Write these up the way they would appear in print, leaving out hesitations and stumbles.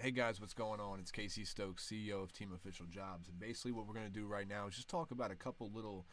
Hey guys, what's going on? It's Casey Stokes, CEO of Team Official Jobs. And basically, what we're going to do right now is just talk about a couple little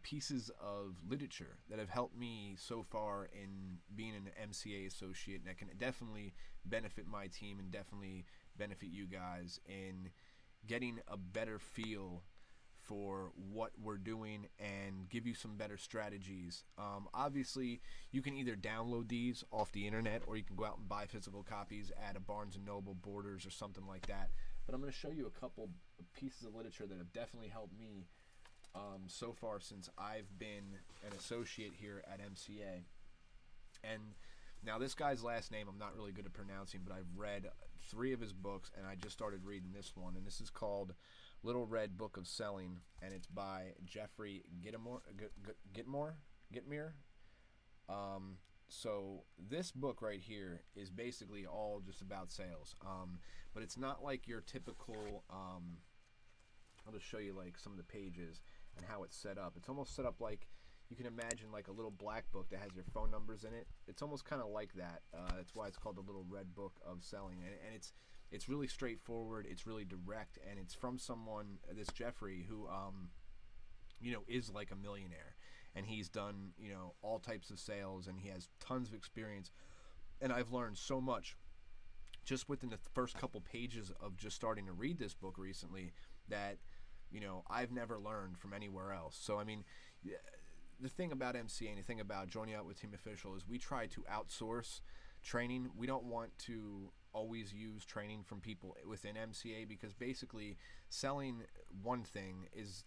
pieces of literature that have helped me so far in being an MCA associate, and that can definitely benefit my team and definitely benefit you guys in getting a better feel for what we're doing and give you some better strategies. Obviously, you can either download these off the internet or you can go out and buy physical copies at a Barnes and Noble, Borders, or something like that. But I'm going to show you a couple pieces of literature that have definitely helped me so far since I've been an associate here at MCA. And now, this guy's last name I'm not really good at pronouncing, but I've read three of his books, and I just started reading this one. And this is called Little Red Book of Selling, and it's by Jeffrey Gitmore. So this book right here is basically all just about sales, but it's not like your typical. I'll just show you like some of the pages and how it's set up. It's almost set up like you can imagine like a little black book that has your phone numbers in it. It's almost kind of like that. That's why it's called the Little Red Book of Selling, and it's really straightforward. It's really direct, and it's from someone, this Jeffrey, who is like a millionaire, and he's done all types of sales, and he has tons of experience. And I've learned so much just within the first couple pages of just starting to read this book recently that I've never learned from anywhere else. So I mean, the thing about MCA and the thing about joining up with Team Official is we try to outsource training. We don't want to always use training from people within MCA, because basically selling one thing is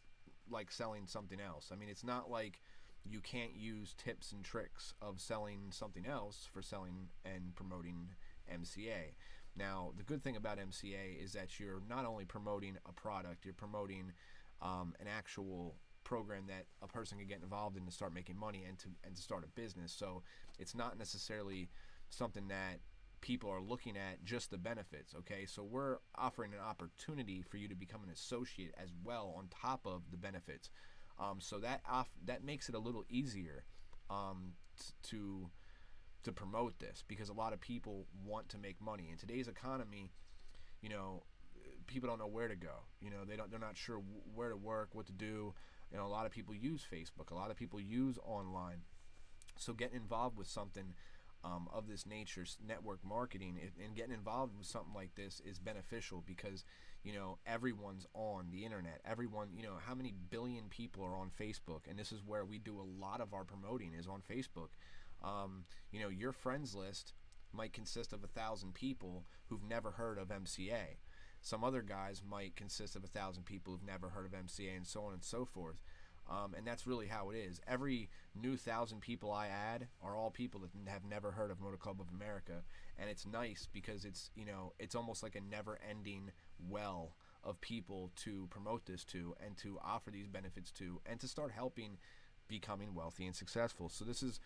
like selling something else. I mean, it's not like you can't use tips and tricks of selling something else for selling and promoting MCA. Now, the good thing about MCA is that you're not only promoting a product, you're promoting an actual program that a person can get involved in to start making money and to start a business. So it's not necessarily something that people are looking at just the benefits. Okay, so we're offering an opportunity for you to become an associate as well on top of the benefits. So that makes it a little easier to promote this, because a lot of people want to make money in today's economy. People don't know where to go. They're not sure where to work, what to do. A lot of people use Facebook. A lot of people use online. So getting involved with something of this nature, network marketing, and getting involved with something like this is beneficial, because everyone's on the internet. Everyone, how many billion people are on Facebook, and this is where we do a lot of our promoting, is on Facebook. Your friends list might consist of 1,000 people who've never heard of MCA. Some other guys might consist of 1,000 people who've never heard of MCA, and so on and so forth. And that's really how it is. Every new 1,000 people I add are all people that have never heard of Motor Club of America, and it's nice because it's almost like a never-ending well of people to promote this to, and to offer these benefits to, and to start helping becoming wealthy and successful. So this is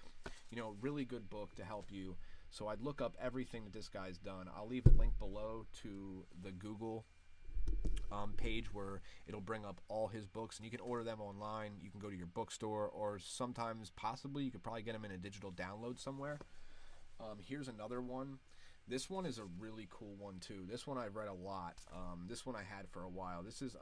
a really good book to help you. So I'd look up everything that this guy's done. I'll leave a link below to the Google page where it'll bring up all his books, and you can order them online. You can go to your bookstore, or sometimes possibly you could probably get them in a digital download somewhere. Here's another one. This one is a really cool one too. This one I've read a lot. This one I had for a while. This is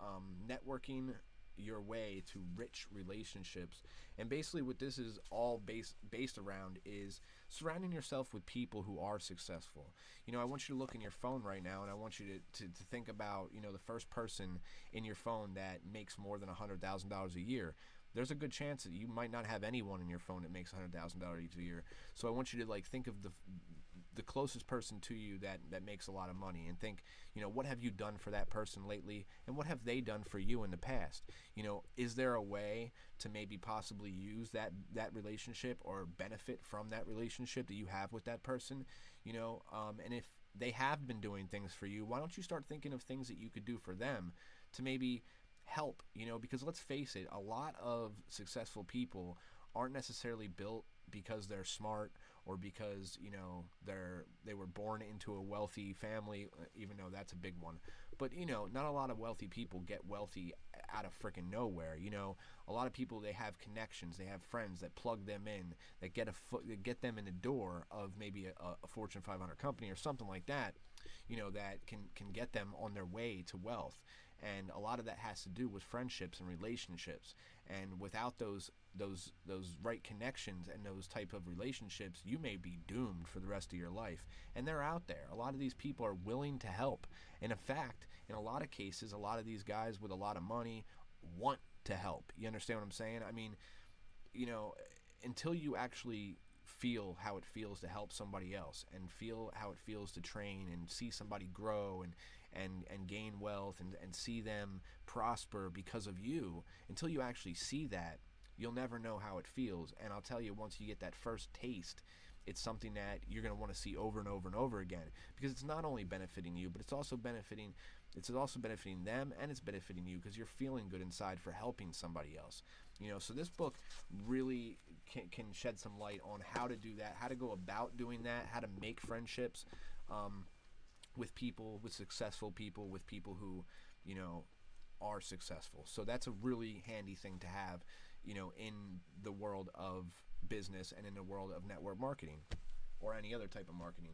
Networking Your Way to Rich Relationships. And basically what this is all based around is surrounding yourself with people who are successful. I want you to look in your phone right now, and I want you to think about the first person in your phone that makes more than $100,000 a year. There's a good chance that you might not have anyone in your phone that makes $100,000 a year. So I want you to think of the closest person to you that makes a lot of money, and think, what have you done for that person lately, and what have they done for you in the past? Is there a way to maybe possibly use that relationship or benefit from that relationship that you have with that person? And if they have been doing things for you, why don't you start thinking of things that you could do for them to maybe help? Because let's face it, a lot of successful people aren't necessarily built because they're smart, or because they were born into a wealthy family, even though that's a big one. But not a lot of wealthy people get wealthy out of freaking nowhere. A lot of people, they have connections, they have friends that plug them in, that get them in the door of maybe a Fortune 500 company or something like that. that can get them on their way to wealth. And a lot of that has to do with friendships and relationships. And without those right connections and those type of relationships, you may be doomed for the rest of your life. And they're out there. A lot of these people are willing to help. And in fact, in a lot of cases, a lot of these guys with a lot of money want to help. You understand what I'm saying? I mean, until you actually feel how it feels to help somebody else and feel how it feels to train and see somebody grow and gain wealth and see them prosper because of you, until you actually see that, you'll never know how it feels. And I'll tell you, once you get that first taste, it's something that you're going to want to see over and over and over again, because it's not only benefiting you, but it's also benefiting them, and it's benefiting you because you're feeling good inside for helping somebody else. So this book really can shed some light on how to do that, how to go about doing that, how to make friendships with people, with successful people, with people who are successful. So that's a really handy thing to have in the world of business and in the world of network marketing or any other type of marketing.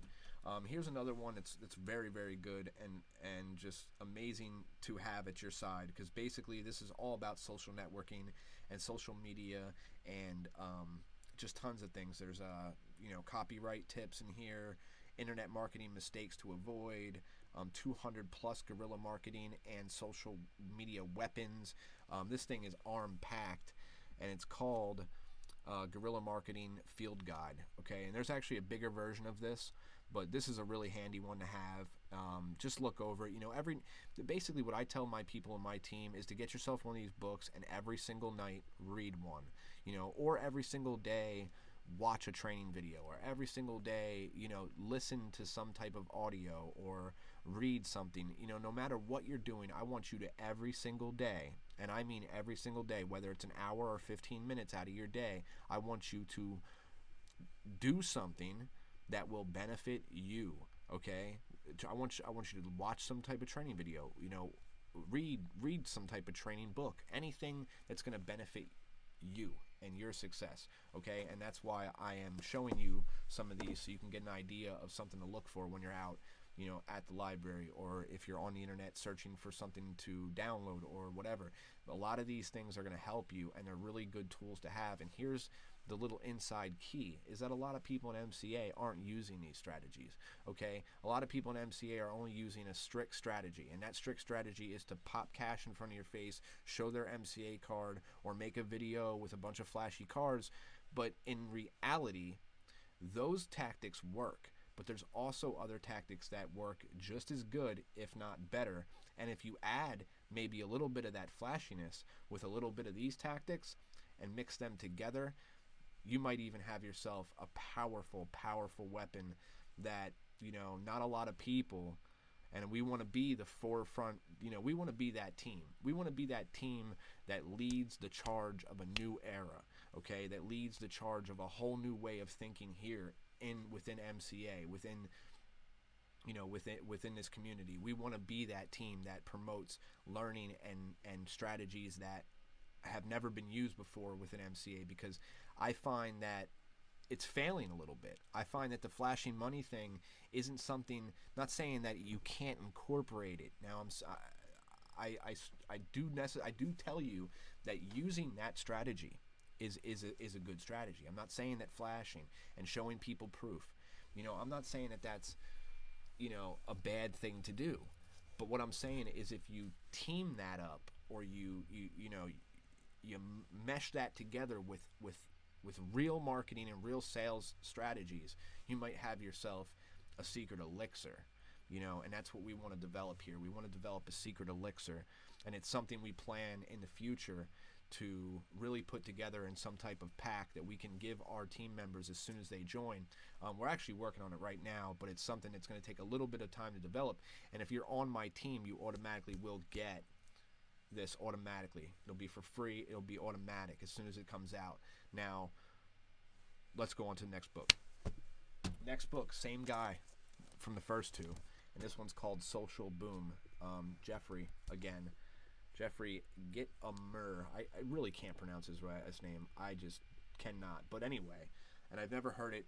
Here's another one that's very, very good and just amazing to have at your side, because basically this is all about social networking and social media and just tons of things. There's copyright tips in here, internet marketing mistakes to avoid, 200 plus guerrilla marketing and social media weapons. This thing is arm packed, and it's called Guerrilla Marketing Field Guide. Okay, and there's actually a bigger version of this, but this is a really handy one to have. Just look over it. Basically what I tell my people in my team is to get yourself one of these books and every single night read one, or every single day watch a training video, or every single day, listen to some type of audio or read something. No matter what you're doing, I want you to every single day, and I mean every single day, whether it's an hour or 15 minutes out of your day, I want you to do something that will benefit you. Okay, I want you to watch some type of training video, read some type of training book, anything that's going to benefit you and your success. Okay, and that's why I am showing you some of these, so you can get an idea of something to look for when you're out at the library, or if you're on the internet searching for something to download or whatever. A lot of these things are going to help you, and they're really good tools to have. And here's the little inside key, is that a lot of people in MCA aren't using these strategies. Okay, a lot of people in MCA are only using a strict strategy, and that strict strategy is to pop cash in front of your face, show their MCA card, or make a video with a bunch of flashy cards. But in reality, those tactics work, but there's also other tactics that work just as good, if not better. And if you add maybe a little bit of that flashiness with a little bit of these tactics and mix them together, you might even have yourself a powerful, powerful weapon that, not a lot of people, and we want to be the forefront, we want to be that team. We want to be that team that leads the charge of a new era, okay, that leads the charge of a whole new way of thinking here within MCA, within this community. We want to be that team that promotes learning and strategies that have never been used before within MCA, because I find that it's failing a little bit. I find that the flashing money thing isn't something, not saying that you can't incorporate it. Now I do tell you that using that strategy is a good strategy. I'm not saying that flashing and showing people proof, I'm not saying that that's a bad thing to do. But what I'm saying is, if you team that up, or you mesh that together with real marketing and real sales strategies, you might have yourself a secret elixir, and that's what we want to develop here. We want to develop a secret elixir, and it's something we plan in the future to really put together in some type of pack that we can give our team members as soon as they join. We're actually working on it right now, but it's something that's going to take a little bit of time to develop. And if you're on my team, you automatically will get this automatically. It'll be for free. It'll be automatic as soon as it comes out. Now, let's go on to the next book. Next book, same guy from the first two, and this one's called Social Boom. Jeffrey, again. Jeffrey Gitomer. I really can't pronounce his name. I just cannot. But anyway, and I've never heard it,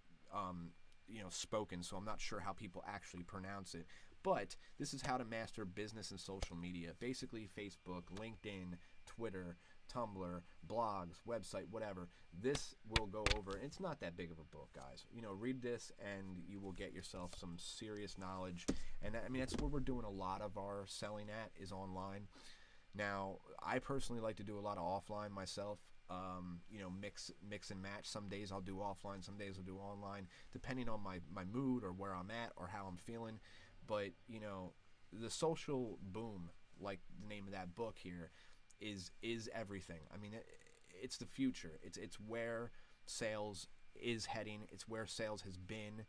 spoken, so I'm not sure how people actually pronounce it. But this is how to master business and social media. Basically, Facebook, LinkedIn, Twitter, Tumblr, blogs, website, whatever. This will go over. It's not that big of a book, guys. You know, read this and you will get yourself some serious knowledge. And I mean, that's where we're doing a lot of our selling at, is online. Now, I personally like to do a lot of offline myself. You know, mix and match. Some days I'll do offline, some days I'll do online, depending on my mood or where I'm at or how I'm feeling. But, you know, the social boom, like the name of that book here, is everything. I mean, it's the future. It's where sales is heading. It's where sales has been.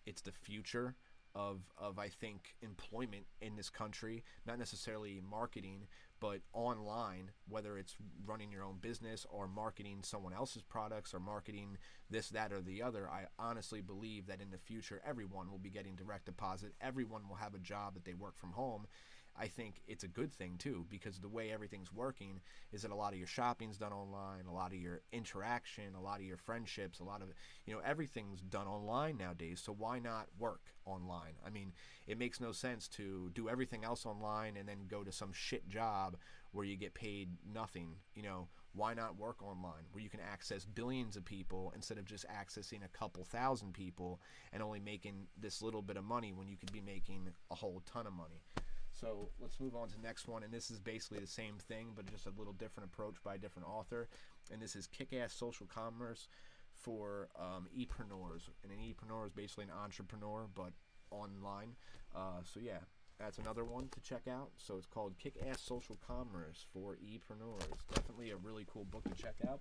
It's the future of I think employment in this country, not necessarily marketing, but online, whether it's running your own business or marketing someone else's products or marketing this, that, or the other. I honestly believe that in the future, everyone will be getting direct deposit. Everyone will have a job that they work from home. I think it's a good thing too, because the way everything's working is that a lot of your shopping's done online, a lot of your interaction, a lot of your friendships, a lot of, you know, everything's done online nowadays. So why not work online? I mean, it makes no sense to do everything else online and then go to some shit job where you get paid nothing. You know, why not work online where you can access billions of people instead of just accessing a couple thousand people and only making this little bit of money when you could be making a whole ton of money? So let's move on to the next one, and this is basically the same thing, but just a little different approach by a different author. And this is Kick-Ass Social Commerce for e-preneurs. And an e-preneur is basically an entrepreneur, but online. So yeah, that's another one to check out. So it's called Kick-Ass Social Commerce for e-preneurs. Definitely a really cool book to check out.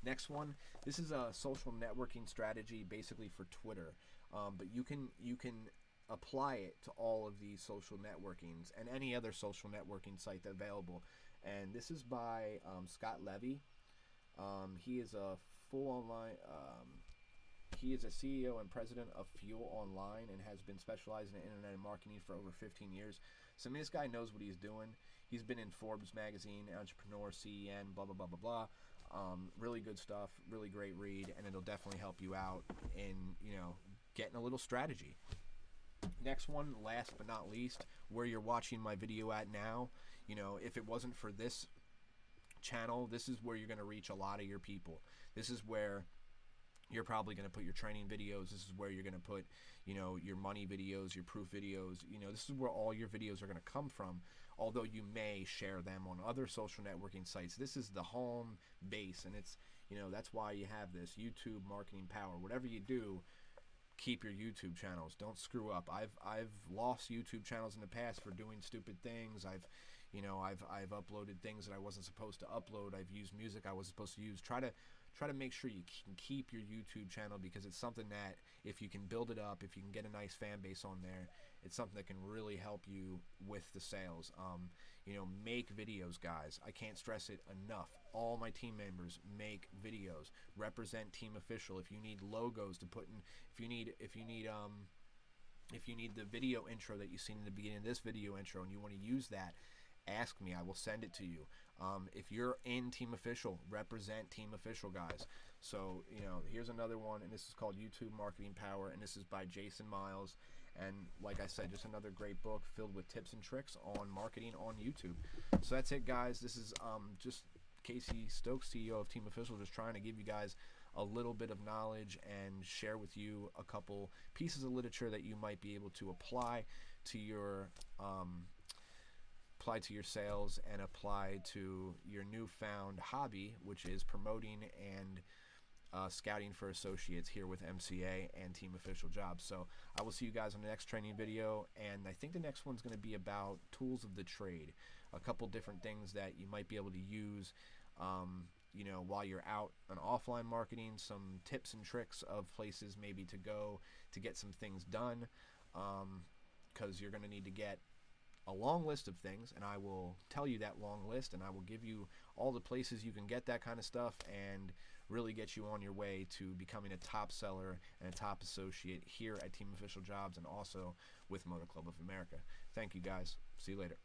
Next one, this is a social networking strategy basically for Twitter, but you can apply it to all of these social networkings and any other social networking site available. And this is by Scott Levy. He is a full online. He is a CEO and president of Fuel Online and has been specializing in internet and marketing for over 15 years. So I mean, this guy knows what he's doing. He's been in Forbes magazine, Entrepreneur, CEN, blah blah blah blah blah. Really good stuff. Really great read, and it'll definitely help you out in, you know, getting a little strategy. Next one, last but not least, where you're watching my video at now, you know, if it wasn't for this channel, this is where you're going to reach a lot of your people. This is where you're probably going to put your training videos. This is where you're going to put, you know, your money videos, your proof videos. You know, this is where all your videos are going to come from, although you may share them on other social networking sites. This is the home base, and it's, you know, that's why you have this YouTube marketing power. Whatever you do, keep your YouTube channels. Don't screw up. I've lost YouTube channels in the past for doing stupid things. I've uploaded things that I wasn't supposed to upload. I've used music I wasn't supposed to use. Try to make sure you can keep your YouTube channel, because it's something that if you can build it up, if you can get a nice fan base on there, it's something that can really help you with the sales. You know, make videos, guys. I can't stress it enough. All my team members make videos. Represent Team Official. If you need logos to put in, if you need the video intro that you've seen in the beginning of this video intro and you want to use that, ask me. I will send it to you. If you're in Team Official, represent Team Official, guys. So, you know, here's another one, and this is called YouTube Marketing Power, and this is by Jason Miles. And like I said, just another great book filled with tips and tricks on marketing on YouTube. So that's it, guys. This is just Casey Stokes, CEO of Team Official, just trying to give you guys a little bit of knowledge and share with you a couple pieces of literature that you might be able to apply to your sales and apply to your newfound hobby, which is promoting and scouting for associates here with MCA and Team Official Jobs. So I will see you guys on the next training video, and I think the next one's going to be about tools of the trade, a couple different things that you might be able to use you know, while you're out on offline marketing, some tips and tricks of places maybe to go to get some things done, because you're going to need to get a long list of things, and I will tell you that long list, and I will give you all the places you can get that kind of stuff and really get you on your way to becoming a top seller and a top associate here at Team Official Jobs and also with Motor Club of America. Thank you, guys. See you later.